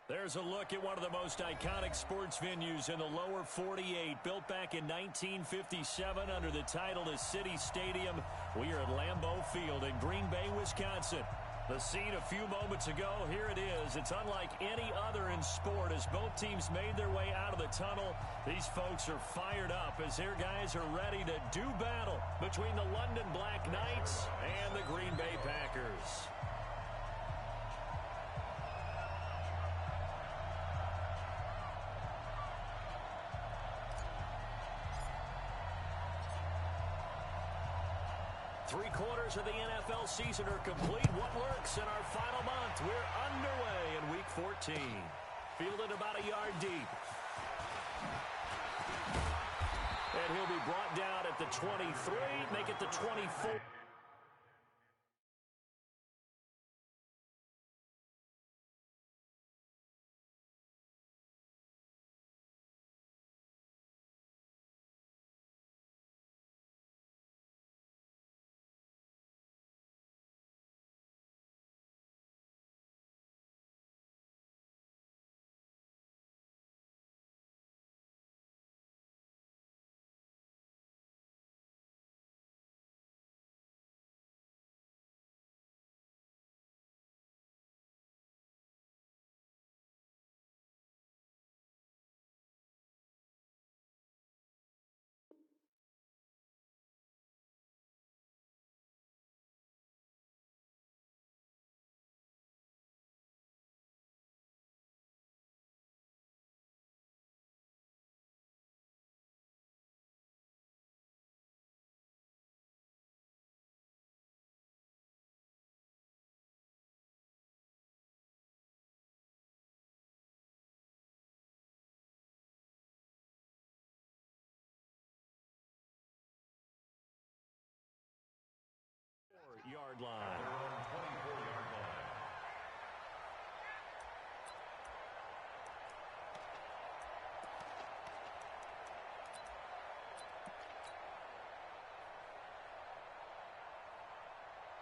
There's a look at one of the most iconic sports venues in the lower 48, built back in 1957 under the title of City Stadium. We are at Lambeau Field in Green Bay, Wisconsin. The scene a few moments ago, here it is. It's unlike any other in sport as both teams made their way out of the tunnel. These folks are fired up as their guys are ready to do battle between the London Black Knights and the Green Bay Packers. Three-quarters of the NFL season are complete. What works in our final month? We're underway in Week 14. Fielded about a yard deep. And he'll be brought down at the 23, make it the 24. Yard line.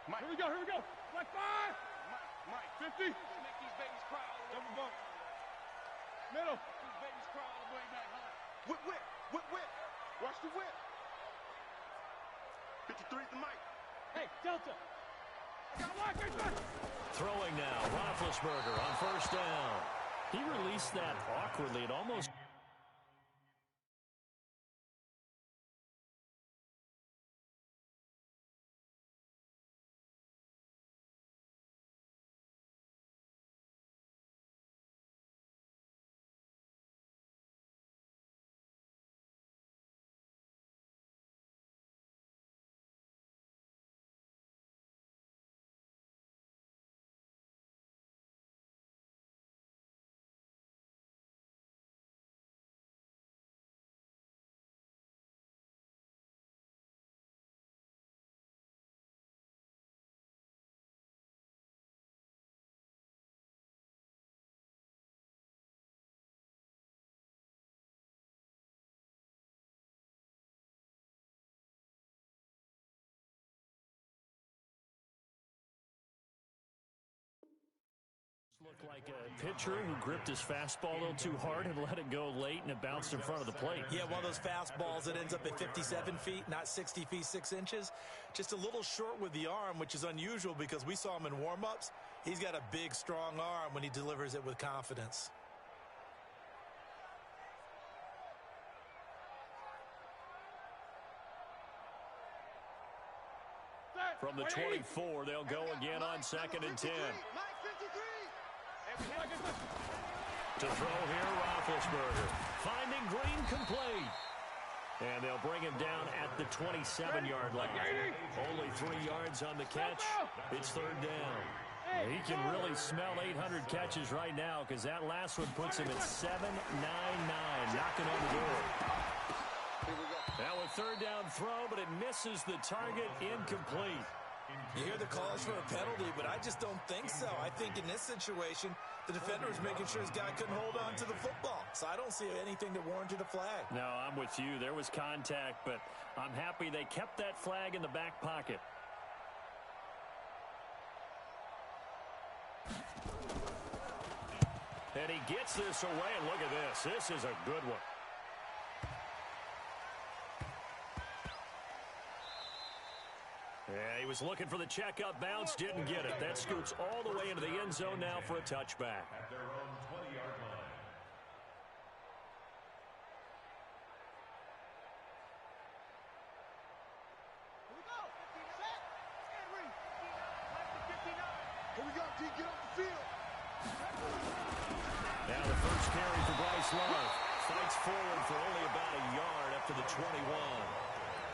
Mike, here we go. Black 5. Mike, 50. Make these babies cry all the way. Double bump. Middle. These babies cry all the way back home. Whip. Watch the whip. 53 to Mike. Hey, Delta. Throwing now, Roethlisberger on first down. He released that awkwardly. It almost... Looked like a pitcher who gripped his fastball a little too hard and let it go late, and it bounced in front of the plate. Yeah, one of those fastballs that ends up at 57 feet, not 60 feet, 6 inches. Just a little short with the arm, which is unusual because we saw him in warm-ups. He's got a big, strong arm when he delivers it with confidence. From the 24, they'll go again on 2nd and 10. To throw here, Roethlisberger. Finding Green complete. And they'll bring him down at the 27-yard line. Only 3 yards on the catch. It's 3rd down. He can really smell 800 catches right now because that last one puts him at 799, knocking on the door. Now a 3rd down throw, but it misses the target, incomplete. You hear the calls for a penalty, but I just don't think so. I think in this situation, the defender was making sure his guy couldn't hold on to the football. So I don't see anything that warranted a flag. No, I'm with you. There was contact, but I'm happy they kept that flag in the back pocket. And he gets this away, and look at this. This is a good one. Yeah, he was looking for the checkup bounce, didn't get it. That scoots all the way into the end zone now for a touchback. At their own 20-yard line. Here we go. Set. Henry. Here we go, D. Get off the field. Now the first carry for Bryce Love. Fights forward for only about a yard up to the 21.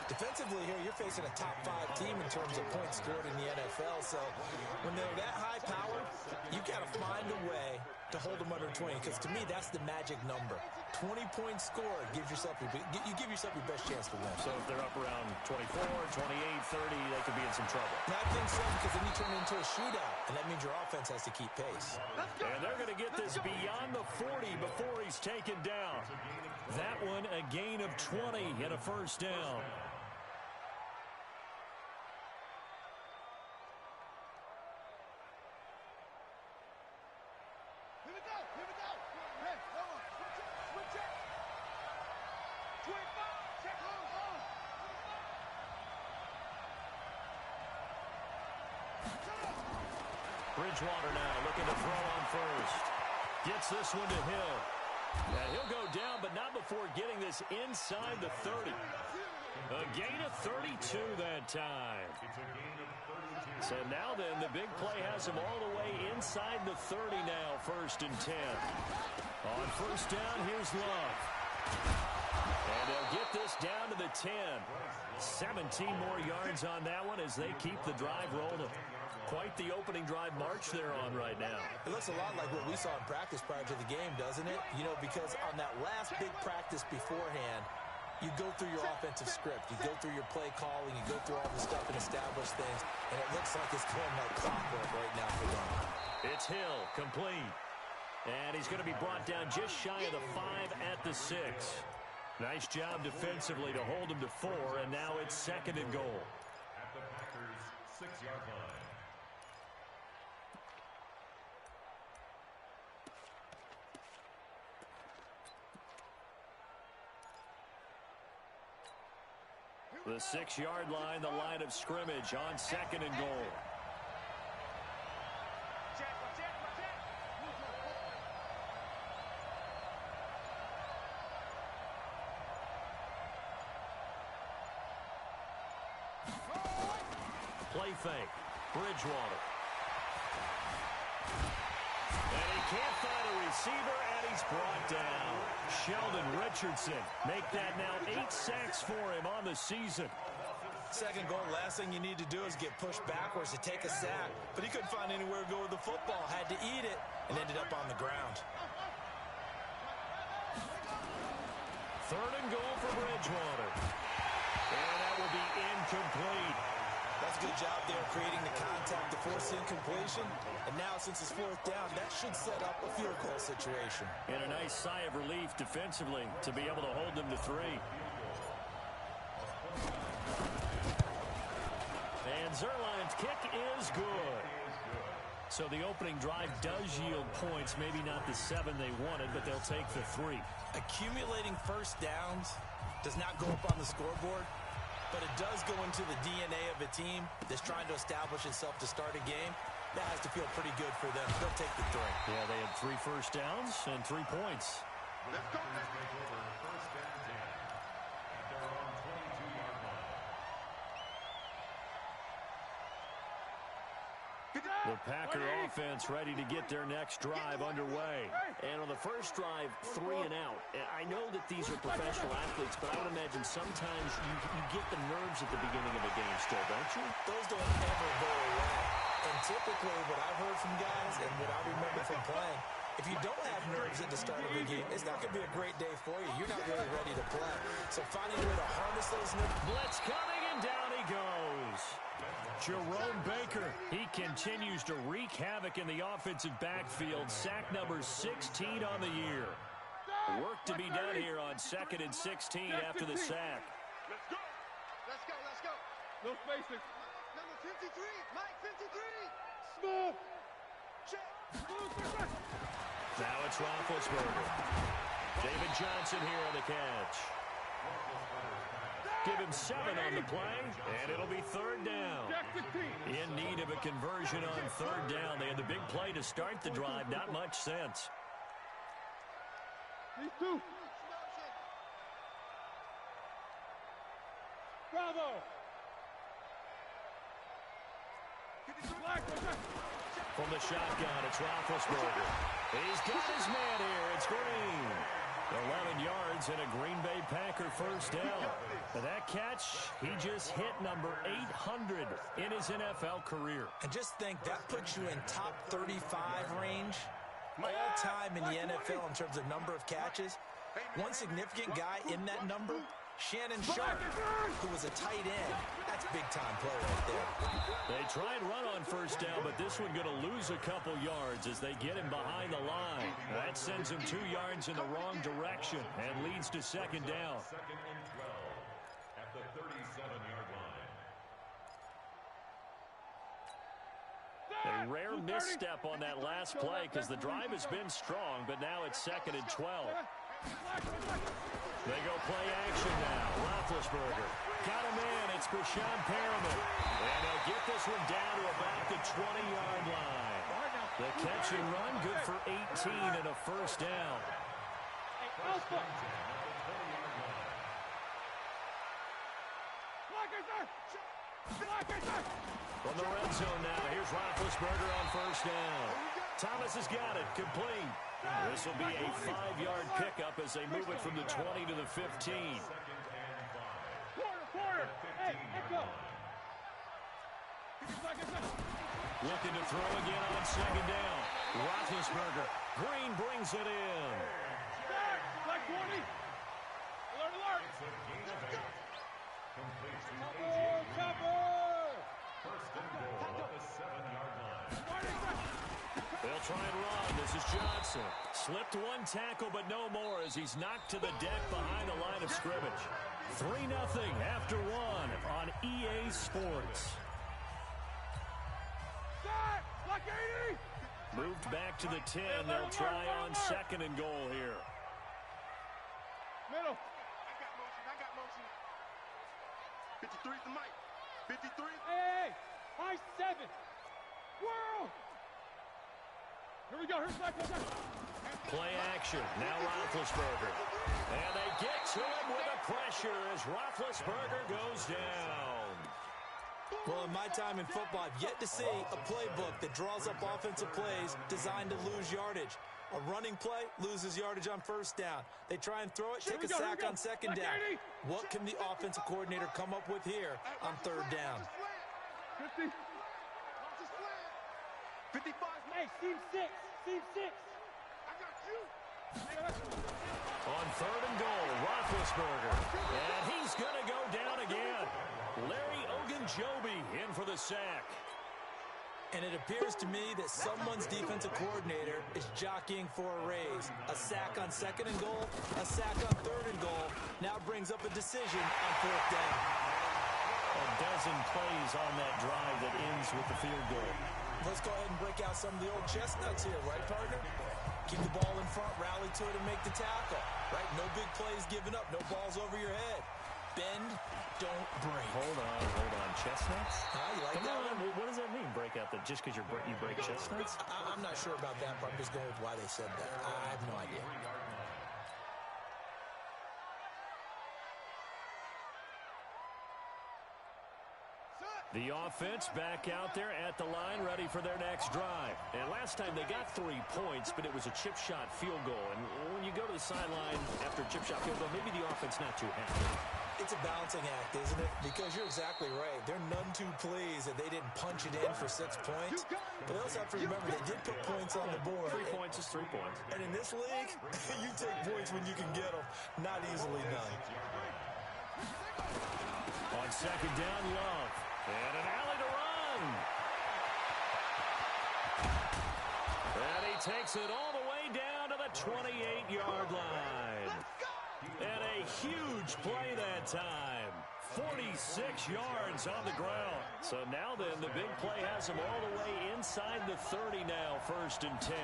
Defensively here, you're facing a top-5 team in terms of points scored in the NFL. So when they're that high power, you got to find a way to hold them under 20. Because to me, that's the magic number. 20 points scored gives yourself you give yourself your best chance to win. So if they're up around 24, 28, 30, they could be in some trouble. And I think so, because then you turn it into a shootout, and that means your offense has to keep pace. And they're going to get this beyond the 40 before he's taken down. That one a gain of 20 and a first down. Bridgewater now looking to throw on first. Gets this one to Hill. And he'll go down, but not before getting this inside the 30. A gain of 32 that time. So now then, the big play has him all the way inside the 30 now, 1st and 10. On first down, here's Love. And they'll get this down to the 10. 17 more yards on that one as they keep the drive rolling. Quite the opening drive march they're on right now. It looks a lot like what we saw in practice prior to the game, doesn't it? You know, because on that last big practice beforehand, you go through your offensive script. You go through your play calling. You go through all the stuff and establish things. And it looks like it's going like clockwork right now for them. It's Hill, complete. And he's going to be brought down just shy of the 5 at the 6. Nice job defensively to hold him to 4, and now it's 2nd and goal. At the Packers' 6-yard line. The 6-yard line, the line of scrimmage on 2nd and goal. Play fake. Bridgewater. And he can't find a receiver, and he's brought down. Sheldon Richardson make that now 8 sacks for him on the season. 2nd goal, last thing you need to do is get pushed backwards to take a sack. But he couldn't find anywhere to go with the football. Had to eat it and ended up on the ground. 3rd and goal for Bridgewater. And that will be incomplete. That's a good job there creating the contact to force incompletion. And now since it's 4th down, that should set up a field goal situation. And a nice sigh of relief defensively to be able to hold them to 3. And Zerline's kick is good. So the opening drive does yield points, maybe not the 7 they wanted, but they'll take the 3. Accumulating first downs does not go up on the scoreboard, but it does go into the DNA of a team that's trying to establish itself to start a game. That has to feel pretty good for them. They'll take the 3. Yeah, they had 3 first downs and 3 points. Let's go. First and 10 at their own 22-yard line. The Packer offense ready to get their next drive underway. And on the first drive, 3 and out. I know that these are professional athletes, but I would imagine sometimes you get the nerves at the beginning of a game still, don't you? Those don't ever go away. And typically what I've heard from guys and what I remember from playing, if you don't have nerves at the start of a game, it's not going to be a great day for you. You're not really ready to play. So finding a way to harness those nerves. Blitz coming, and down he goes. Jerome Baker, he continues to wreak havoc in the offensive backfield. Sack number 16 on the year. Work to be done here on 2nd and 16 after the sack. Let's go. Let's go. Let's go. No spacing. Number 53. Mike 53. Smooth. Check. Smooth. Now it's Roethlisberger. David Johnson here on the catch. Give him 7 on the play, and it'll be 3rd down. In need of a conversion on 3rd down. They had the big play to start the drive. Not much sense. These two. Bravo. From the shotgun, it's Roethlisberger. He's got his man here. It's Green. 11 yards and a Green Bay Packer 1st down. For that catch, he just hit number 800 in his NFL career. And just think, that puts you in top 35 range all time in the NFL in terms of number of catches. One significant guy in that number, Shannon Sharp, who was a tight end. That's big-time play right there. They try and run on 1st down, but this one going to lose a couple yards as they get him behind the line. That sends him 2 yards in the wrong direction and leads to 2nd down. 2nd and 12 at the 37-yard line. A rare misstep on that last play because the drive has been strong, but now it's 2nd and 12. They go play action now. Roethlisberger got a man. It's Brashon Perriman. And they'll get this one down to about the 20-yard line. The catch and run good for 18 and a 1st down. From the red zone now, here's Roethlisberger on 1st down. Thomas has got it, complete. This will be a 5-yard pickup as they move it from the 20 to the 15. Looking to throw again on 2nd down. Roethlisberger. Green brings it in. Black 20. Alert, alert. First and goal at the 7-yard line. They'll try and run. This is Johnson. Slipped one tackle, but no more as he's knocked to the deck behind the line of scrimmage. 3-0 after 1 on EA Sports. Black 80. Moved back to the 10. They'll try on 2nd and goal here. Middle. I got motion. 53's the mic. 53. Hey, high 7. World. Here we go. Here's Black. Play action. Now Roethlisberger. And they get to him with the pressure as Roethlisberger goes down. Well, in my time in football, I've yet to see a playbook that draws up offensive plays designed to lose yardage. A running play loses yardage on 1st down. They try and throw it, take a sack on 2nd down. What can the offensive coordinator come up with here on 3rd down? 50. 55. Hey, team 6. Team 6. I got you. On 3rd and goal, Roethlisberger. And he's going to go down again. Larry Ogunjobi in for the sack. And it appears to me that someone's defensive coordinator is jockeying for a raise. A sack on 2nd and goal, a sack on 3rd and goal, now brings up a decision on 4th down. A dozen plays on that drive that ends with the field goal. Let's go ahead and break out some of the old chestnuts here, right, partner? Keep the ball in front, rally to it, and make the tackle, right? No big plays given up, no balls over your head. Bend, don't break. Hold on. Chestnuts? You like Come that on. one? What does that mean, break out? Just because you break chestnuts? I'm not sure about that, but I'm just going with why they said that. I have no idea. The offense back out there at the line, ready for their next drive. And last time they got 3 points, but it was a chip shot field goal. And when you go to the sideline after a chip shot field goal, maybe the offense not too happy. It's a balancing act, isn't it? Because you're exactly right. They're none too pleased that they didn't punch it in for 6 points. But they also have to remember they did put points on the board. 3 points is 3 points. And in this league, you take points when you can get them. Not easily done. On 2nd down, Love. And an alley to run. And he takes it all the way down to the 28-yard line. And a huge play that time. 46 yards on the ground. So now then, the big play has him all the way inside the 30 now, 1st and 10.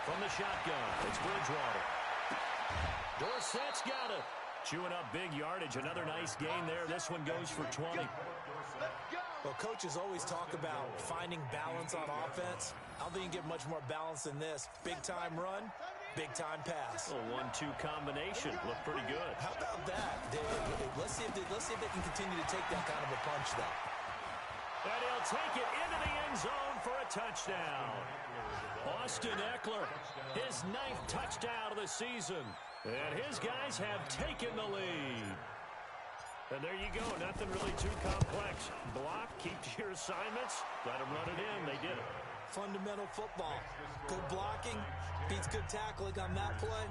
From the shotgun, it's Bridgewater. Dorsett's got it. Chewing up big yardage. Another nice gain there. This one goes for 20. Well, coaches always talk about finding balance on offense. I don't think you can get much more balance than this. Big-time run, big-time pass. A 1-2 combination. Looked pretty good. How about that? Let's see if they can continue to take that kind of a punch, though. And he'll take it into the end zone for a touchdown. Austin Eckler, his 9th touchdown of the season. And his guys have taken the lead. And there you go. Nothing really too complex. Block, keep to your assignments, let them run it in. They did it. Fundamental football. Good blocking, beats good tackling on that play.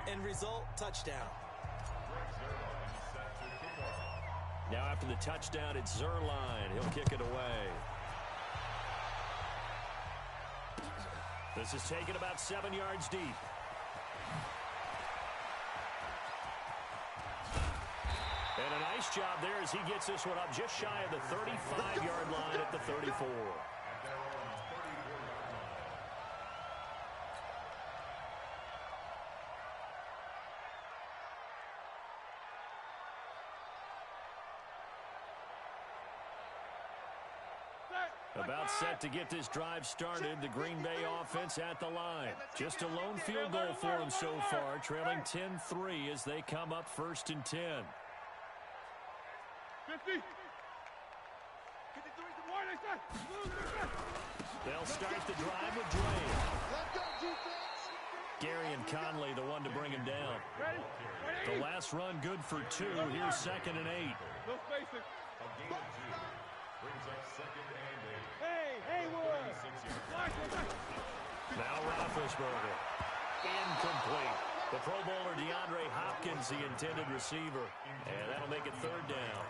End result, touchdown. Now after the touchdown, it's Zerline. He'll kick it away. This is taken about 7 yards deep. And a nice job there as he gets this one up just shy of the 35-yard line at the 34. About set to get this drive started. The Green Bay offense at the line. Just a lone field goal for them so far, trailing 10-3 as they come up 1st and 10. 50. They'll start the drive with Dre. Gary and Conley, the one to bring him down. The last run good for 2. Here's 2nd and 8. No spacing. Brings up 2nd and 8. Hey, Haywood. Now Roethlisberger. Incomplete. The Pro Bowler DeAndre Hopkins, the intended receiver. And that'll make it 3rd down.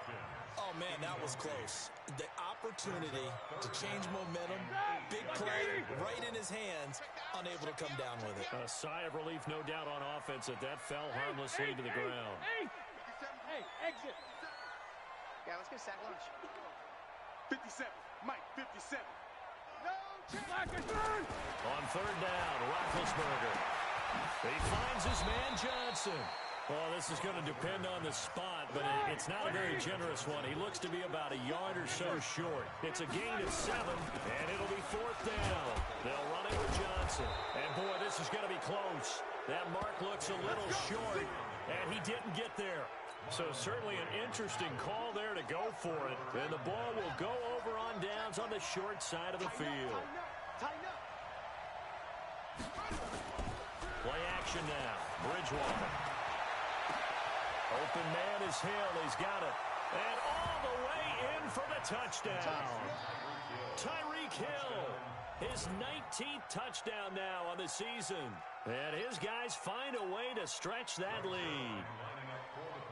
Oh, man, that was close. The opportunity to change momentum, big play, right in his hands, unable to come down with it. A sigh of relief, no doubt, on offense that fell harmlessly to the ground. Hey, exit. Yeah, let's get a sack lunch. 57. Mike, 57. No chance. On 3rd down, Roethlisberger. He finds his man Johnson. Well, this is going to depend on the spot, but it's not a very generous one. He looks to be about a yard or so short. It's a gain of 7, and it'll be 4th down. They'll run it with Johnson. And, boy, this is going to be close. That mark looks a little short, and he didn't get there. So certainly an interesting call there to go for it. And the ball will go over on downs on the short side of the field. Play action now. Bridgewater. Open man is Hill. He's got it. And all the way in for the touchdown. Tyreek Hill. His 19th touchdown now on the season. And his guys find a way to stretch that lead.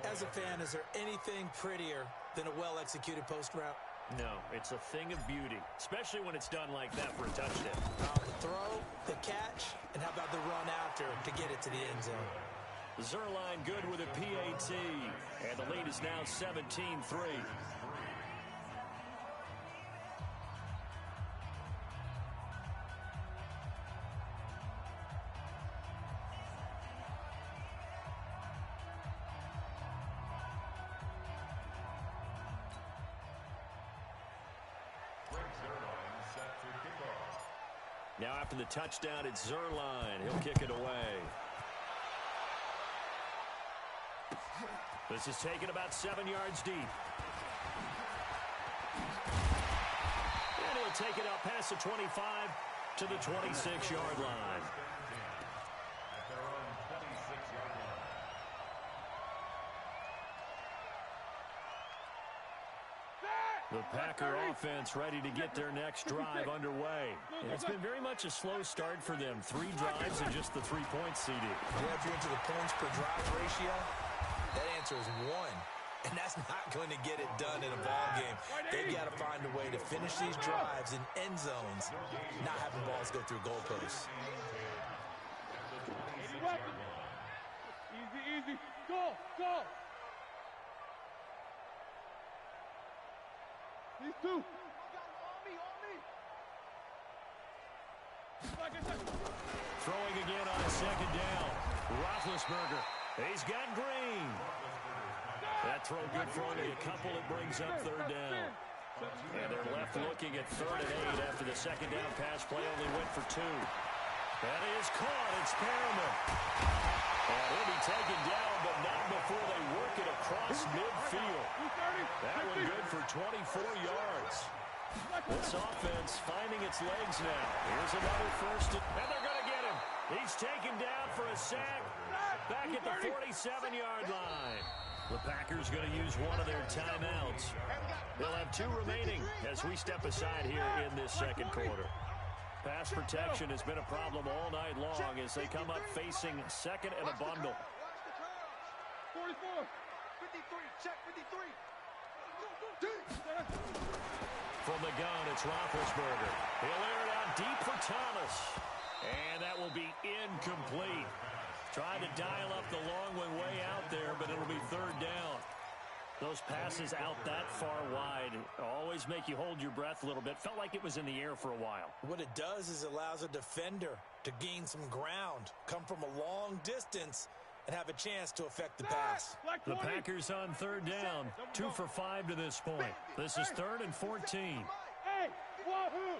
As a fan, is there anything prettier than a well-executed post route? No, it's a thing of beauty, especially when it's done like that for a touchdown. The throw, the catch, and how about the run after to get it to the end zone? Zerline good with a PAT, and the lead is now 17-3. Now after the touchdown, it's Zerline. He'll kick it away. This is taken about 7 yards deep. And he'll take it out past the 25 to the 26-yard line. The Packer offense ready to get their next drive underway. And it's been very much a slow start for them. 3 drives and just the 3 points, CD. Yeah, if you're into the points per drive ratio, that answer is 1. And that's not going to get it done in a ball game. They've got to find a way to finish these drives in end zones, not having balls go through goalposts. Easy. Go. These 2. On me. Throwing on second down. Roethlisberger. He's got Green. That throw good for only a couple. It brings up third down. And they're left looking at 3rd and 8 after the second down pass play only went for 2. That is caught. It's Perriman. And he'll be taken down, but not before they work it across midfield. That one good for 24 yards. This offense finding its legs now. Here's another first, and they're going to get him. He's taken down for a sack back at the 47-yard line. The Packers going to use one of their timeouts. They'll have 2 remaining as we step aside here in this second quarter. Pass protection has been a problem all night long as they come up facing second and a bundle. 44, 53, check 53. From the gun, it's Roethlisberger. He'll air it out deep for Thomas. And that will be incomplete. Trying to dial up the long one way out there, but it'll be 3rd down. Those passes out that far wide always make you hold your breath a little bit. Felt like it was in the air for a while. What it does is allows a defender to gain some ground, come from a long distance, and have a chance to affect the pass. The Packers on 3rd down, 2 for 5 to this point. This is 3rd and 14. Hey, wahoo!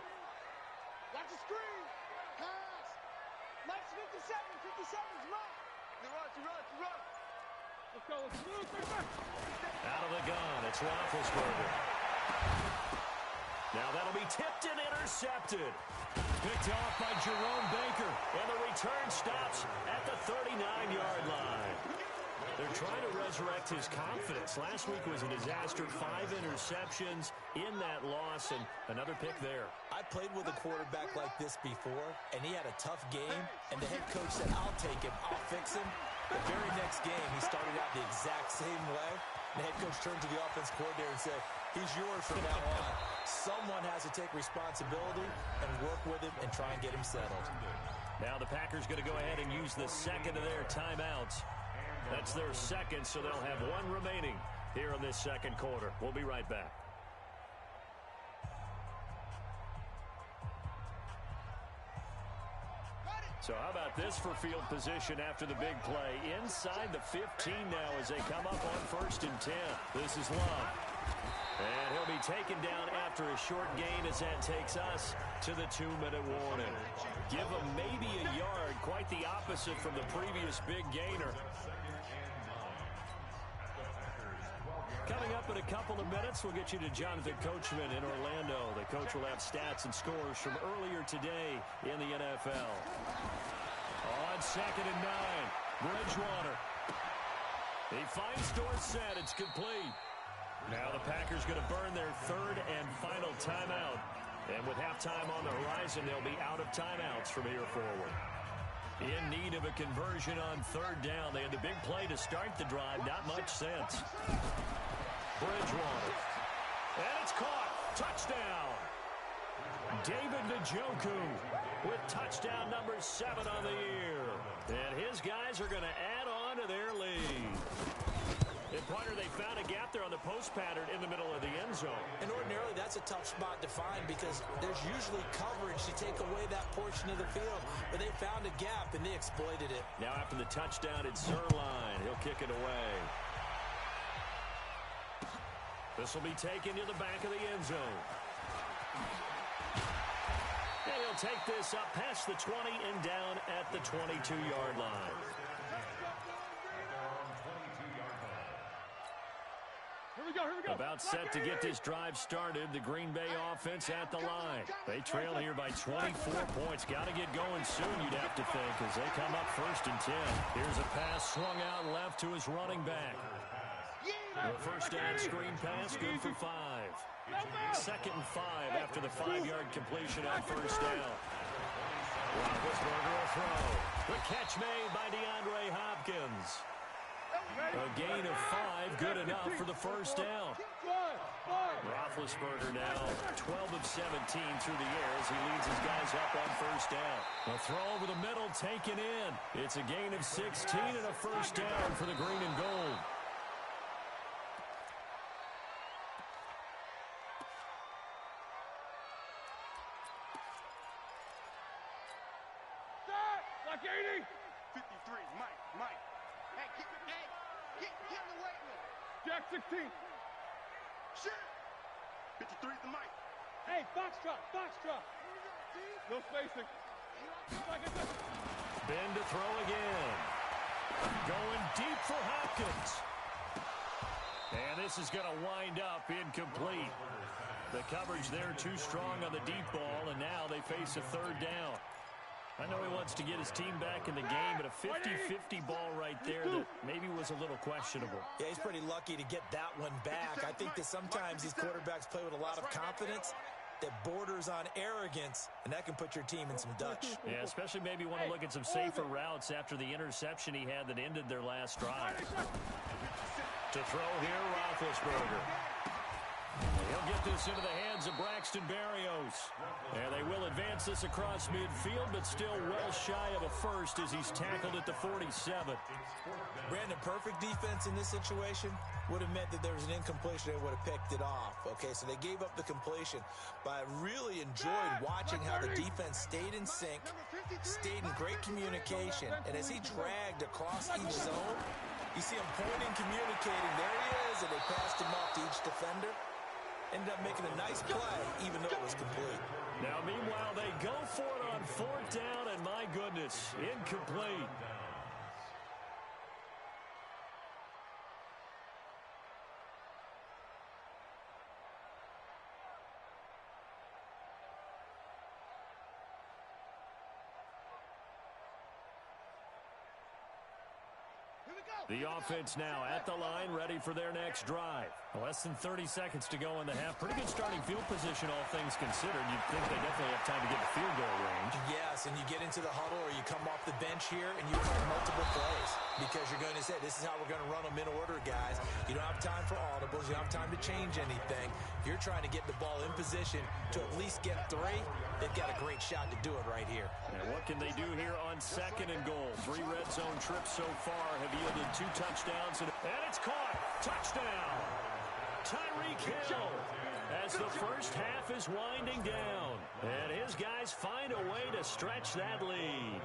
Watch the screen. Pass. Mike's 57. 57's right. You run. Let's go. Out of the gun, it's Roethlisberger. Now that'll be tipped and intercepted. Picked off by Jerome Baker, and the return stops at the 39-yard line. They're trying to resurrect his confidence. Last week was a disaster, 5 interceptions in that loss, and another pick there. I played with a quarterback like this before, and he had a tough game, and the head coach said, I'll take him, I'll fix him. The very next game, he started out the exact same way. The head coach turned to the offense coordinator and said, he's yours from now on. Someone has to take responsibility and work with him and try and get him settled. Now the Packers going to go ahead and use the second of their timeouts. That's their second, so they'll have 1 remaining here in this second quarter. We'll be right back. So how about this for field position after the big play? Inside the 15 now as they come up on 1st and 10. This is Love. And he'll be taken down after a short gain as that takes us to the 2-minute warning. Give him maybe a yard, quite the opposite from the previous big gainer. Coming up in a couple of minutes, we'll get you to Jonathan Coachman in Orlando. The coach will have stats and scores from earlier today in the NFL. On 2nd and 9, Bridgewater. He finds Dorsett. It's complete. Now the Packers going to burn their 3rd and final timeout. And with halftime on the horizon, they'll be out of timeouts from here forward. In need of a conversion on 3rd down. They had the big play to start the drive. Not much sense. Bridgewater. And it's caught. Touchdown. David Njoku with touchdown number 7 on the year. And his guys are going to add on to their lead. And Pointer, they found a gap there on the post pattern in the middle of the end zone. And ordinarily, that's a tough spot to find because there's usually coverage to take away that portion of the field. But they found a gap, and they exploited it. Now after the touchdown, it's Zerline. He'll kick it away. This will be taken to the back of the end zone. And he'll take this up past the 20 and down at the 22-yard line. Here we go. About set to get this drive started. The Green Bay offense at the line. They trail here by 24 points. Got to get going soon, you'd have to think, as they come up 1st and 10. Here's a pass swung out left to his running back. The first down screen pass, good for 5. 2nd and 5 after the 5-yard completion on 1st down. Roethlisberger will throw. The catch made by DeAndre Hopkins. A gain of 5, good enough for the first down. Roethlisberger now 12 of 17 through the air as he leads his guys up on 1st down. A throw over the middle taken in. It's a gain of 16 and a 1st down for the green and gold. Like 80. 53, Mike. Hey, get in the weight room. Jack 16. Shit. 53 is the Mike. Hey, Foxtrot. No spacing. Ben to throw again. Going deep for Hopkins. And this is going to wind up incomplete. The coverage there too strong on the deep ball, and now they face a third down. I know he wants to get his team back in the game, but a 50-50 ball right there that maybe was a little questionable. Yeah, he's pretty lucky to get that one back. I think that sometimes these quarterbacks play with a lot of confidence that borders on arrogance, and that can put your team in some Dutch. Yeah, especially maybe want to look at some safer routes after the interception he had that ended their last drive. To throw here, Roethlisberger. He'll get this into the hands of Braxton Berrios. And they will advance this across midfield, but still well shy of a first as he's tackled at the 47. Brandon, perfect defense in this situation would have meant that there was an incompletion. They would have picked it off. Okay, so they gave up the completion. But I really enjoyed watching how the defense stayed in sync, stayed in great communication, and as he dragged across each zone, you see him pointing, communicating. There he is, and they passed him off to each defender. Ended up making a nice play, even though it was complete. Now, meanwhile, they go for it on fourth down, and my goodness, incomplete. The offense now at the line, ready for their next drive. Less than 30 seconds to go in the half. Pretty good starting field position, all things considered. You'd think they definitely have time to get to field goal range. Yes, and you get into the huddle or you come off the bench here and you run multiple plays because you're going to say, this is how we're going to run them in order, guys. You don't have time for audibles. You don't have time to change anything. You're trying to get the ball in position to at least get 3. They've got a great shot to do it right here. And what can they do here on 2nd and goal? 3 red zone trips so far have yielded 2 touchdowns, and it's caught. Touchdown. Tyreek Hill as the first half is winding down. And his guys find a way to stretch that lead.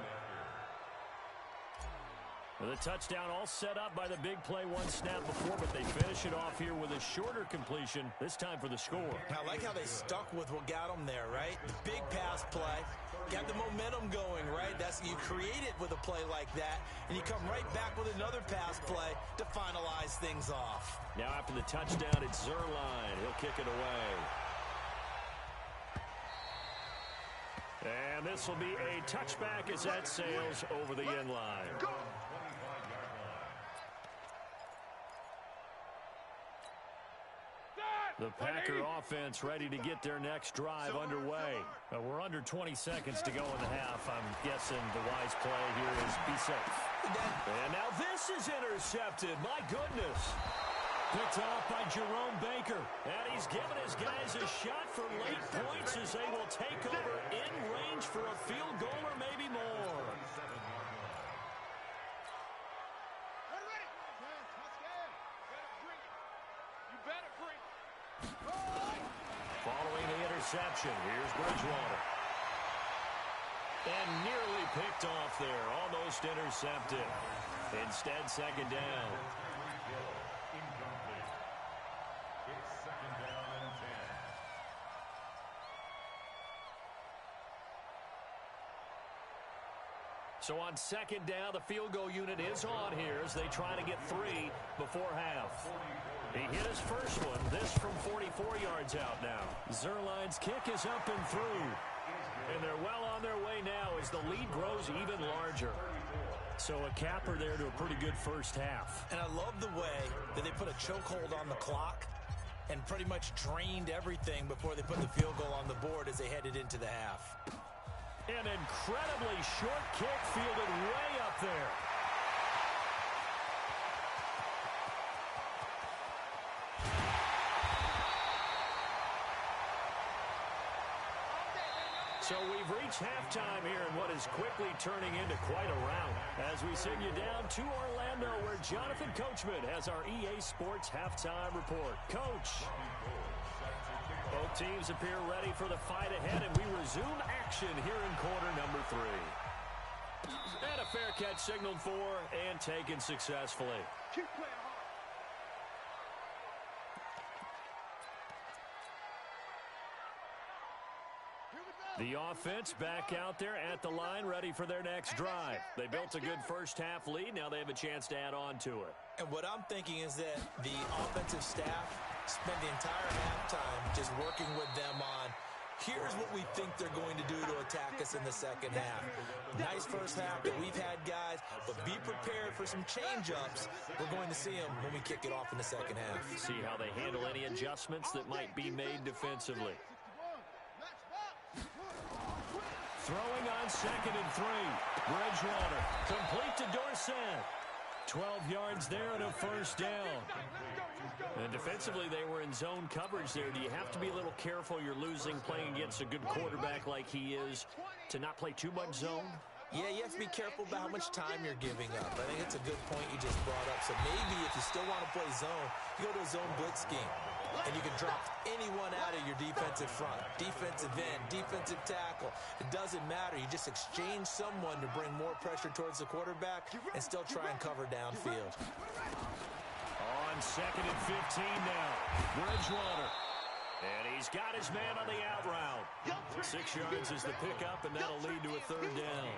The touchdown all set up by the big play one snap before, but they finish it off here with a shorter completion, this time for the score. I like how they stuck with what got them there, right? The big pass play, got the momentum going, right? You create it with a play like that, and you come right back with another pass play to finalize things off. Now after the touchdown, it's Zerline. He'll kick it away. And this will be a touchback as that sails over the end line. The Packer offense ready to get their next drive underway. We're under 20 seconds to go in the half. I'm guessing the wise play here is be safe. And now this is intercepted. My goodness. Picked off by Jerome Baker. And he's given his guys a shot for late points as they will take over in range for a field goal or maybe more. Following the interception, here's Bridgewater. And nearly picked off there, almost intercepted. Instead, 2nd down. Incomplete. It's 2nd down and 10. So on 2nd down, the field goal unit is on here as they try to get 3 before half. He hit his first one, this from 44 yards out now. Zerline's kick is up and through. And they're well on their way now as the lead grows even larger. So a capper there to a pretty good first half. And I love the way that they put a chokehold on the clock and pretty much drained everything before they put the field goal on the board as they headed into the half. An incredibly short kick fielded way up there. So we've reached halftime here in what is quickly turning into quite a rout. As we send you down to Orlando, where Jonathan Coachman has our EA Sports Halftime Report. Coach. Both teams appear ready for the fight ahead, and we resume action here in quarter number 3. And a fair catch signaled for and taken successfully. Keep playing hard. The offense back out there at the line, ready for their next drive. They built a good first-half lead. Now they have a chance to add on to it. And what I'm thinking is that the offensive staff spent the entire halftime just working with them on, here's what we think they're going to do to attack us in the second half. Nice first half that we've had, guys, but be prepared for some change-ups. We're going to see them when we kick it off in the second half. See how they handle any adjustments that might be made defensively. Throwing on 2nd and 3. Bridgewater complete to Dorsett. 12 yards there and a first down. And defensively, they were in zone coverage there. Do you have to be a little careful? You're losing playing against a good quarterback like he is to not play too much zone? Yeah, you have to be careful about how much time you're giving up. I think it's a good point you just brought up. So maybe if you still want to play zone, you go to a zone blitz scheme. And you can drop anyone out of your defensive front. Defensive end, defensive tackle. It doesn't matter. You just exchange someone to bring more pressure towards the quarterback and still try and cover downfield. On 2nd and 15 now. Bridgewater. And he's got his man on the out route. 6 yards is the pickup, and that'll lead to a third down.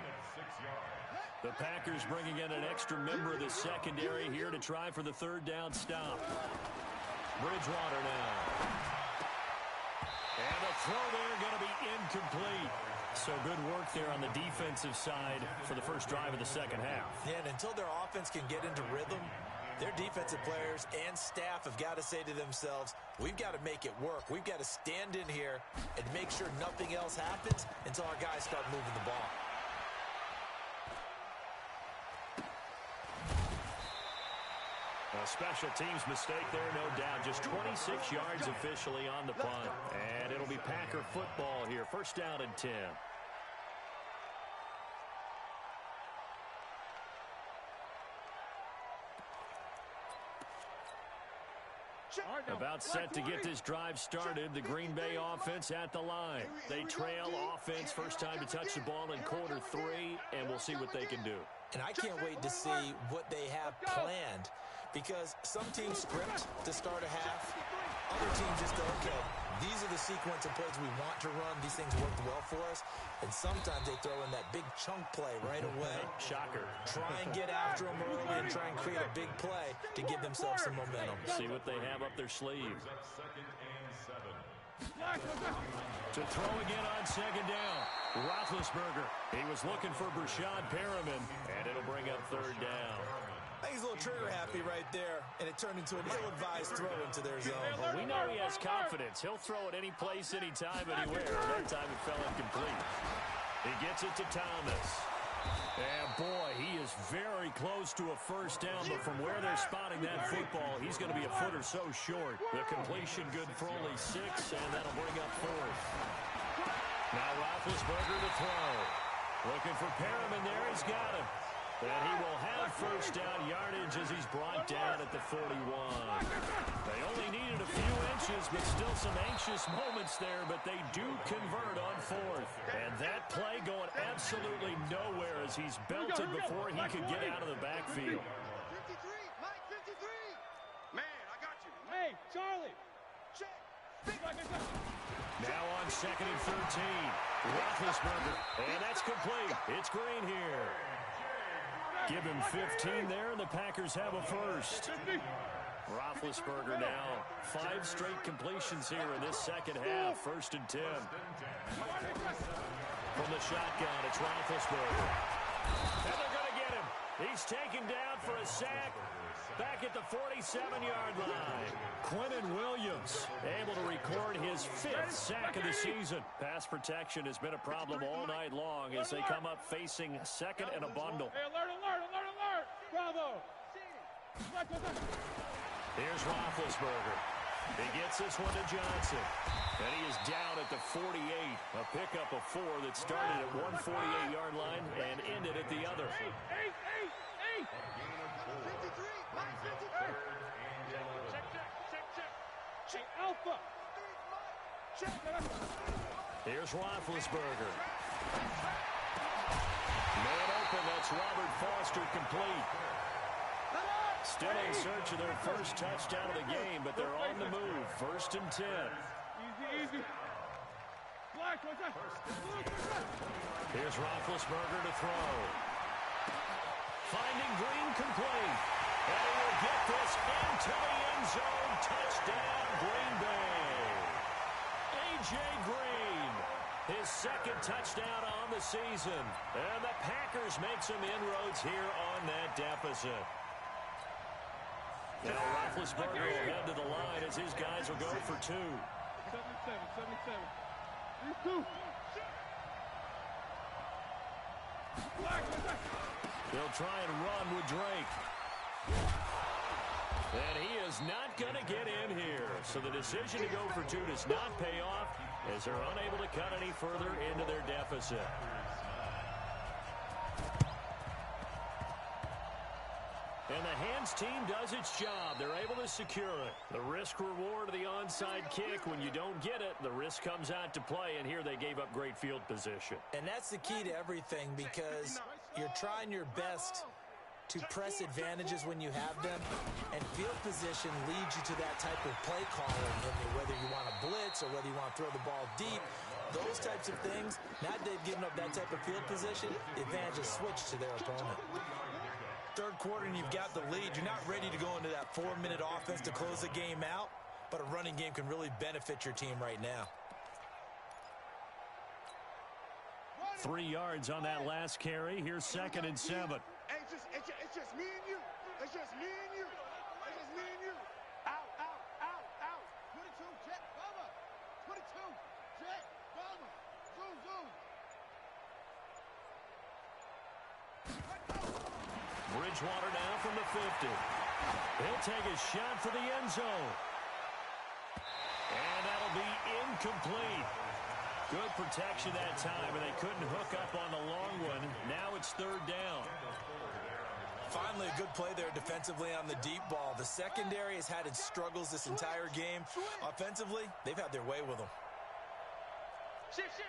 The Packers bringing in an extra member of the secondary here to try for the third down stop. Bridgewater now. And the throw there going to be incomplete. So good work there on the defensive side for the first drive of the second half. Yeah, and until their offense can get into rhythm, their defensive players and staff have got to say to themselves, we've got to make it work. We've got to stand in here and make sure nothing else happens until our guys start moving the ball. A special teams mistake there, no doubt. Just 26 yards officially on the punt. And it'll be Packer football here. First down and 10. About set to get this drive started. The Green Bay offense at the line. They trail offense first time to touch the ball in quarter 3, and we'll see what they can do. And I can't wait to see what they have planned, because some teams script to start a half. Other teams just go, okay, these are the sequence of plays we want to run. These things worked well for us. And sometimes they throw in that big chunk play right away. Shocker. Try and get after them early and try and create a big play to give themselves some momentum. See what they have up their sleeve. To throw again on second down. Roethlisberger. He was looking for Brashad Perriman, and it'll bring up third down. I think he's a little trigger happy right there, and it turned into an ill-advised throw into their zone. Well, we know he has confidence. He'll throw it any place, anytime, anywhere. That time it fell incomplete. He gets it to Thomas. And, boy, he is very close to a first down, but from where they're spotting that football, he's going to be a foot or so short. The completion good for only 6, and that'll bring up fourth. Now Roethlisberger to throw. Looking for Perriman there. He's got him. And he will have first down yardage as he's brought down at the 41. They only needed a few inches, but still some anxious moments there, but they do convert on fourth. And that play going absolutely nowhere as he's belted before he could get out of the backfield. 53, Mike, 53. Man, I got you. Hey, Charlie. Check. Now on 2nd and 13. Roethlisberger. And that's complete. It's Green here. Give him 15 there, and the Packers have a first. Roethlisberger now 5 straight completions here in this second half. 1st and 10. From the shotgun, it's Roethlisberger. And they're going to get him. He's taken down for a sack back at the 47-yard line. Quentin Williams able to record his 5th sack of the season. Pass protection has been a problem all night long as they come up facing 2nd and a bundle. Hey, alert, alert, alert, alert. Bravo. Here's Roethlisberger. He gets this one to Johnson. And he is down at the 48. A pickup of 4 that started at one 48-yard line and ended at the other. 8. 53, Mike, 53. Check. Alpha. Check. Here's Roethlisberger. Man open That's Robert Foster complete. Still in search of their first touchdown of the game, but they're on the move. 1st and 10. Easy. Here's Roethlisberger to throw. Finding Green complete. And he will get this into the end zone. Touchdown, Green Bay. A.J. Green, his 2nd touchdown on the season. And the Packers make some inroads here on that deficit. Now Roethlisberger will head to the line as his guys will go for 2. 77. 2. They'll try and run with Drake. And he is not going to get in here. So the decision to go for 2 does not pay off as they're unable to cut any further into their deficit. And the hands team does its job. They're able to secure it. The risk-reward of the onside kick, when you don't get it, the risk comes out to play, and here they gave up great field position. And that's the key to everything, because you're trying your best to press advantages when you have them, and field position leads you to that type of play calling, whether you want to blitz or whether you want to throw the ball deep. Those types of things, now that they've given up that type of field position, the advantage is switched to their opponent. 3rd quarter and you've got the lead. You're not ready to go into that 4-minute offense to close the game out, but a running game can really benefit your team right now. 3 yards on that last carry. Here's 2nd and 7. Hey, it's just me and you. It's just me and you. It's just me and you. Out. 22, jet, bomber. 22, jet, bomber. Zoom. Bridgewater now from the 50. He'll take a shot for the end zone. And that'll be incomplete. Good protection that time, and they couldn't hook up on the long one. Now it's 3rd down. Finally, a good play there defensively on the deep ball. The secondary has had its struggles this entire game. Offensively, they've had their way with them. Shift.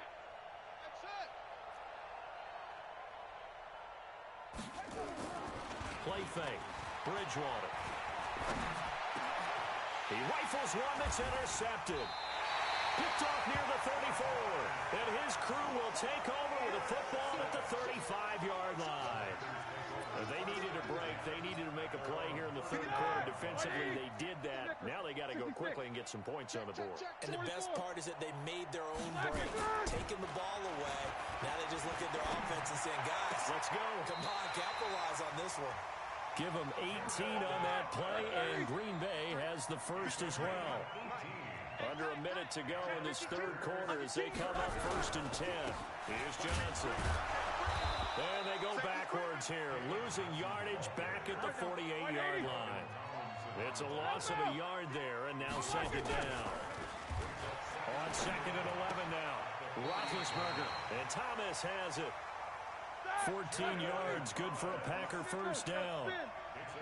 Play fake. Bridgewater. He rifles one that's intercepted. Picked off near the 34. And his crew will take over with a football at the 35-yard line. They needed a break. They needed to make a play here in the 3rd quarter defensively. They did that. Now they got to go quickly and get some points on the board. And the best part is that they made their own break, taking the ball away. Now they just look at their offense and saying, guys, let's go. Come on, capitalize on this one. Give them 18 on that play, and Green Bay has the first as well. Under a minute to go in this 3rd quarter as they come up 1st and 10. Here's Johnson. And they go backwards here, losing yardage back at the 48-yard line. It's a loss of a yard there, and now 2nd down. On 2nd and 11 now. Roethlisberger, and Thomas has it. 14 yards, good for a Packer 1st down.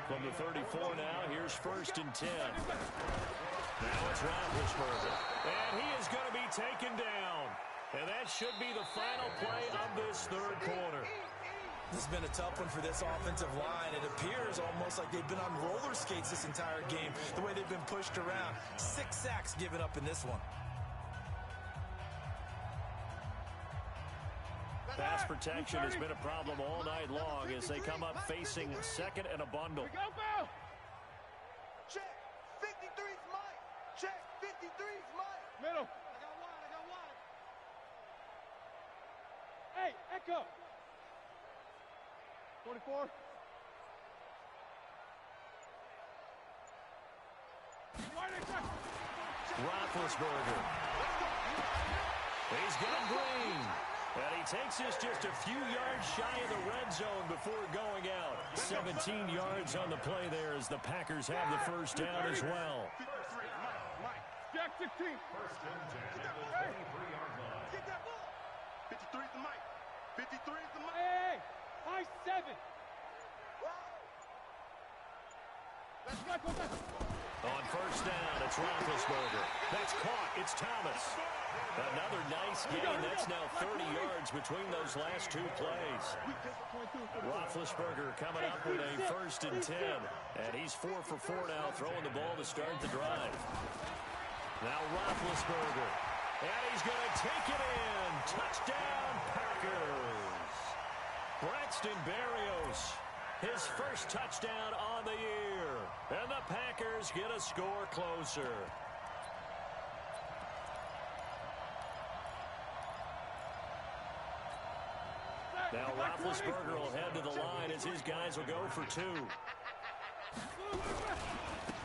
From the 34 now, here's 1st and 10. Now it's Roethlisberger, and he is going to be taken down. And that should be the final play of this 3rd quarter. This has been a tough one for this offensive line. It appears almost like they've been on roller skates this entire game, the way they've been pushed around. 6 sacks given up in this one. Pass protection has been a problem all night long as they come up facing 2nd and a bundle. Check. 53's Mike. Check. 53's Mike. Middle. I got wide. Hey, Echo. 24. Roethlisberger. He's got Green. And he takes this just a few yards shy of the red zone before going out. 17 yards on the play there as the Packers have the 1st down as well. Jack 16. 1st and 10 at the 23-yard line. Get that ball. 53's the Mike. 53's the Mike. Hey, high 7. Let's go. On first down, it's Roethlisberger. That's caught. It's Thomas. Another nice gain. That's now 30 yards between those last two plays. Roethlisberger coming up with a 1st and 10. And he's 4 for 4 now, throwing the ball to start the drive. Now Roethlisberger. And he's going to take it in. Touchdown, Packers. Braxton Berrios. His first touchdown on the year. And the Packers get a score closer. Now Roethlisberger will head to the line as his guys will go for 2.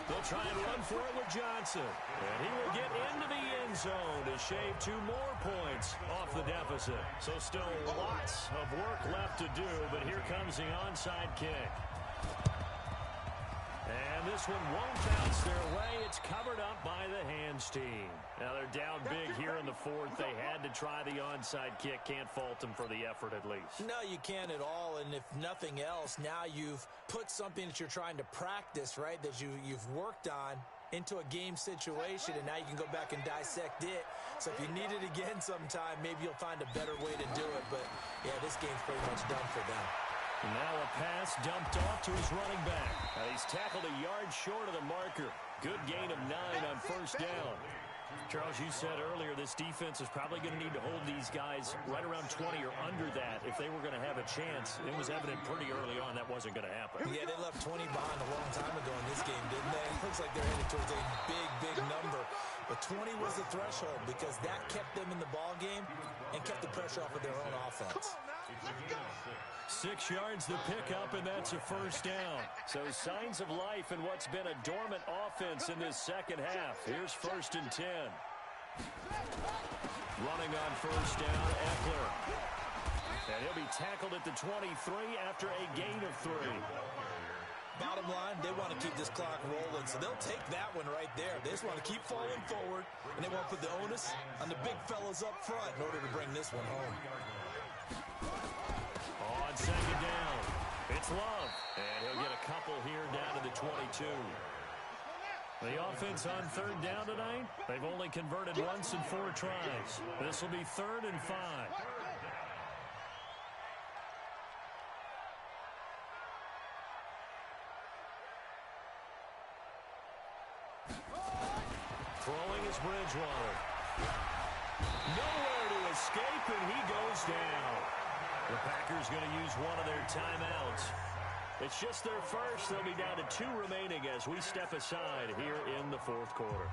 They'll try and run for it with Johnson. And he will get into the end zone to shave 2 more points off the deficit. So still lots of work left to do, but here comes the onside kick. And this one won't bounce their way. It's covered up by the hands team. Now they're down big here in the 4th. They had to try the onside kick. Can't fault them for the effort at least. No, you can't at all. And if nothing else, now you've put something that you're trying to practice, right, that you've worked on into a game situation, and now you can go back and dissect it. So if you need it again sometime, maybe you'll find a better way to do it. But, yeah, this game's pretty much done for them. Now a pass dumped off to his running back. He's tackled a yard short of the marker. Good gain of 9 on first down. Charles, you said earlier this defense is probably going to need to hold these guys right around 20 or under that if they were going to have a chance. It was evident pretty early on that wasn't going to happen. Yeah, they left 20 behind a long time ago in this game, didn't they? It looks like they're headed towards a big number. But 20 was the threshold because that kept them in the ball game and kept the pressure off of their own offense. 6 yards the pickup, and that's a first down. So signs of life in what's been a dormant offense in this second half. Here's 1st and 10. Running on first down, Eckler. And he'll be tackled at the 23 after a gain of 3. Bottom line, they want to keep this clock rolling, so they'll take that one right there. They just want to keep falling forward, and they want to put the onus on the big fellas up front in order to bring this one home. On second down, it's Love. And he'll get a couple here down to the 22. The offense on 3rd down tonight, they've only converted once in 4 tries. This will be 3rd and 5. Throwing is Bridgewater. Nowhere to escape, and he goes down. The Packers going to use one of their timeouts. It's just their first. They'll be down to 2 remaining as we step aside here in the 4th quarter.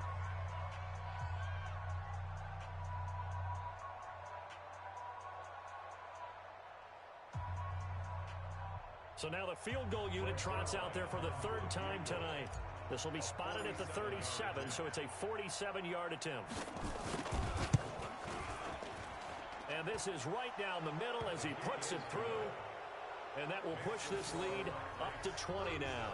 So now the field goal unit trots out there for the 3rd time tonight. This will be spotted at the 37, so it's a 47-yard attempt. And this is right down the middle as he puts it through. And that will push this lead up to 20 now.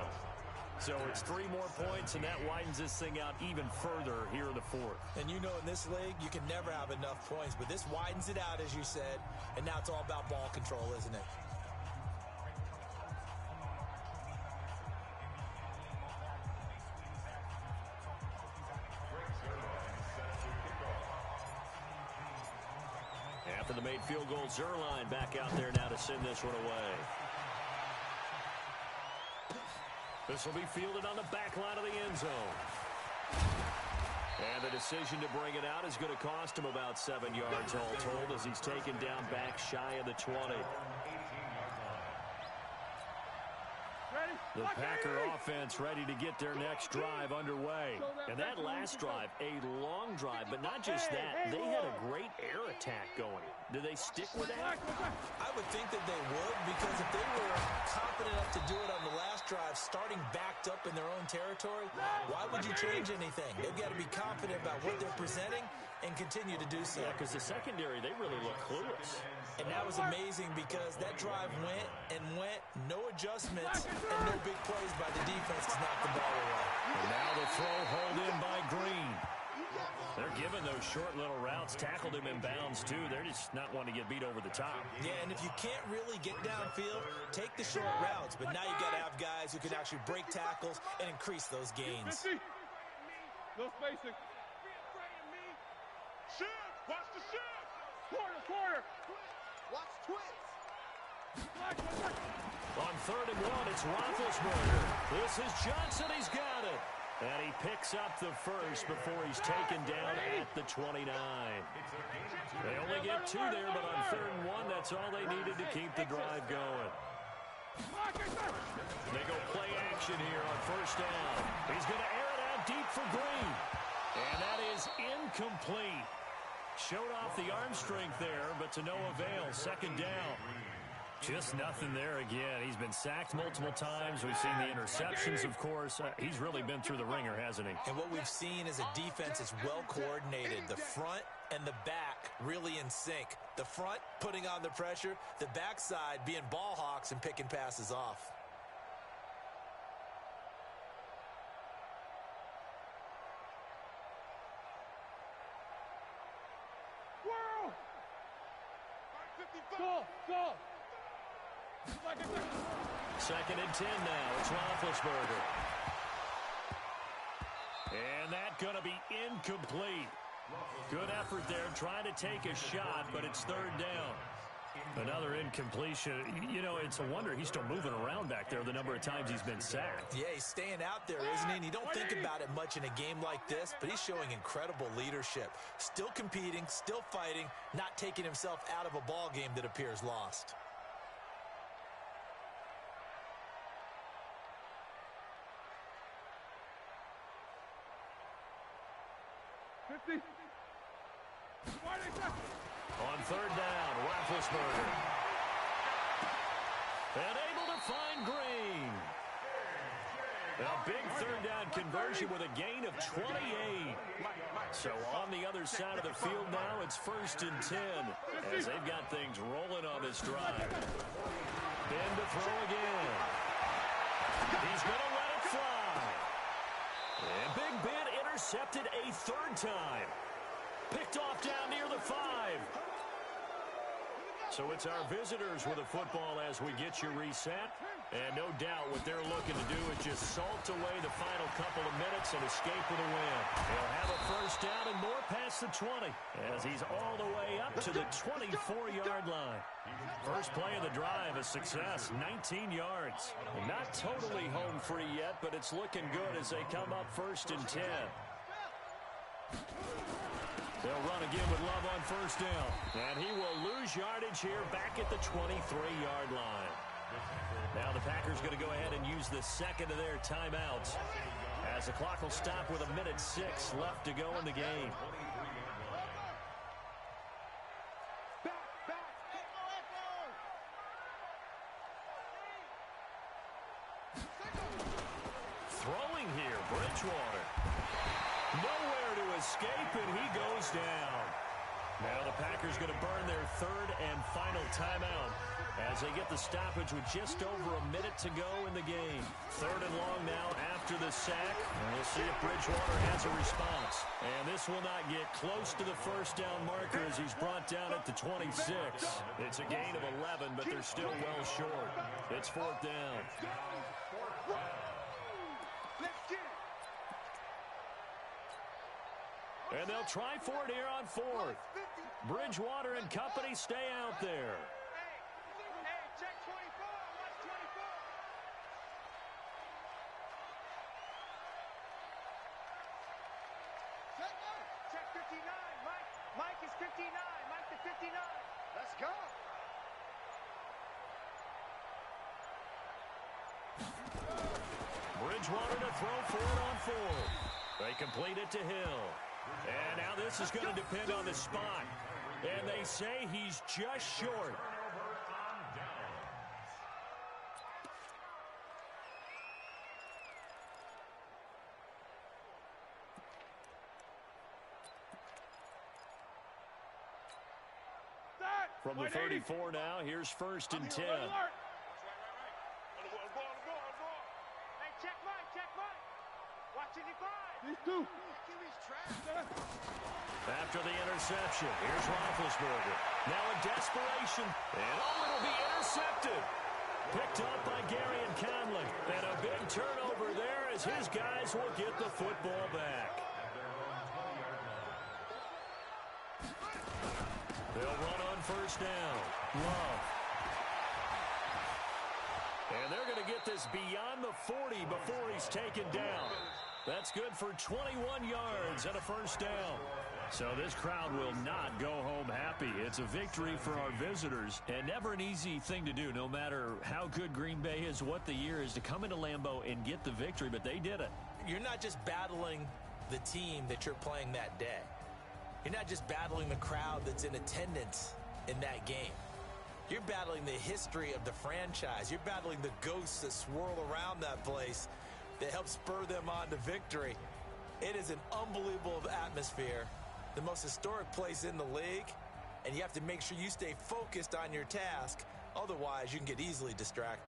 So it's 3 more points, and that widens this thing out even further here in the 4th. And you know in this league, you can never have enough points. But this widens it out, as you said. And now it's all about ball control, isn't it? After the made field goal, Zerline back out there now to send this one away. This will be fielded on the back line of the end zone. And the decision to bring it out is going to cost him about 7 yards all told as he's taken down back shy of the 20. The Packer offense ready to get their next drive underway. And that last drive, a long drive, but not just that. They had a great air attack going. Do they stick with that? I would think that they would, because if they were confident enough to do it on the last drive, starting backed up in their own territory, why would you change anything? They've got to be confident about what they're presenting and continue to do so. Yeah, because the secondary, they really look clueless. And that was amazing because that drive went and went, no adjustments, and no big plays by the defense to knock the ball away. And now the throw hauled in by Green. They're giving those short little routes, tackled him in bounds too. They're just not wanting to get beat over the top. Yeah, and if you can't really get downfield, take the short routes. But now you got to have guys who can actually break tackles and increase those gains. No spacing. Be afraid of me. Shift. Watch the shift. Quarter. Watch twits. On 3rd and 1, it's Roethlisberger. This is Johnson. He's got it. And he picks up the first before he's taken down at the 29. They only get 2 there, but on 3rd and 1, that's all they needed to keep the drive going. They go play action here on 1st down. He's going to air it out deep for Green. And that is incomplete. Showed off the arm strength there, but to no avail. 2nd down. Just nothing there again. He's been sacked multiple times. We've seen the interceptions, of course. He's really been through the ringer, hasn't he? And what we've seen is a defense that's well coordinated. The front and the back really in sync. The front putting on the pressure, the backside being ball hawks and picking passes off. Go. 2nd and 10 now. It's Roethlisberger. And that going to be incomplete. Good effort there trying to take a shot, but it's 3rd down. Another incompletion. You know, it's a wonder he's still moving around back there the number of times he's been sacked. Yeah, he's staying out there, isn't he? And you don't think about it much in a game like this, but he's showing incredible leadership. Still competing, still fighting, not taking himself out of a ball game that appears lost. On 3rd down, Roethlisberger. And able to find Green. A big 3rd down conversion with a gain of 28. So on the other side of the field now, it's 1st and 10 as they've got things rolling on this drive. Ben to throw again. He's going to let it fly. And Big Ben intercepted a 3rd time. Picked off down near the 5. So it's our visitors with a football as we get you reset. And no doubt what they're looking to do is just salt away the final couple of minutes and escape with a win. He'll have a 1st down and more past the 20 as he's all the way up to the 24-yard line. First play of the drive, a success, 19 yards. Not totally home free yet, but it's looking good as they come up 1st and 10. They'll run again with Love on 1st down. And he will lose yardage here back at the 23-yard line. Now the Packers going to go ahead and use the 2nd of their timeouts as the clock will stop with 1:06 left to go in the game. Throwing here, Bridgewater. Nowhere to escape, and he goes down. Now the Packers going to burn their 3rd and final timeout as they get the stoppage with just over a minute to go in the game. 3rd and long now after the sack. And we'll see if Bridgewater has a response. And this will not get close to the 1st down marker as he's brought down at the 26. It's a gain of 11, but they're still well short. It's 4th down. And they'll try for it here on 4th. Bridgewater and company stay out there. Hey, check 24. Watch 24. Check 59. Mike is 59. Mike to 59. Let's go. Bridgewater to throw for it on 4th. They complete it to Hill. And now this is going to depend on the spot. And they say he's just short. From the 34 now, here's 1st and 10. Hey, check Mike. Watching you glide. These two. After the interception, here's Roethlisberger. Now in desperation, and it'll be intercepted. Picked up by Gary and Conley. And a big turnover there as his guys will get the football back. They'll run on first down. Love. And they're going to get this beyond the 40 before he's taken down. That's good for 21 yards and a first down. So this crowd will not go home happy. It's a victory for our visitors, and never an easy thing to do, no matter how good Green Bay is, what the year is, to come into Lambeau and get the victory, but they did it. You're not just battling the team that you're playing that day. You're not just battling the crowd that's in attendance in that game. You're battling the history of the franchise. You're battling the ghosts that swirl around that place that help spur them on to victory. It is an unbelievable atmosphere, the most historic place in the league, and you have to make sure you stay focused on your task. Otherwise, you can get easily distracted.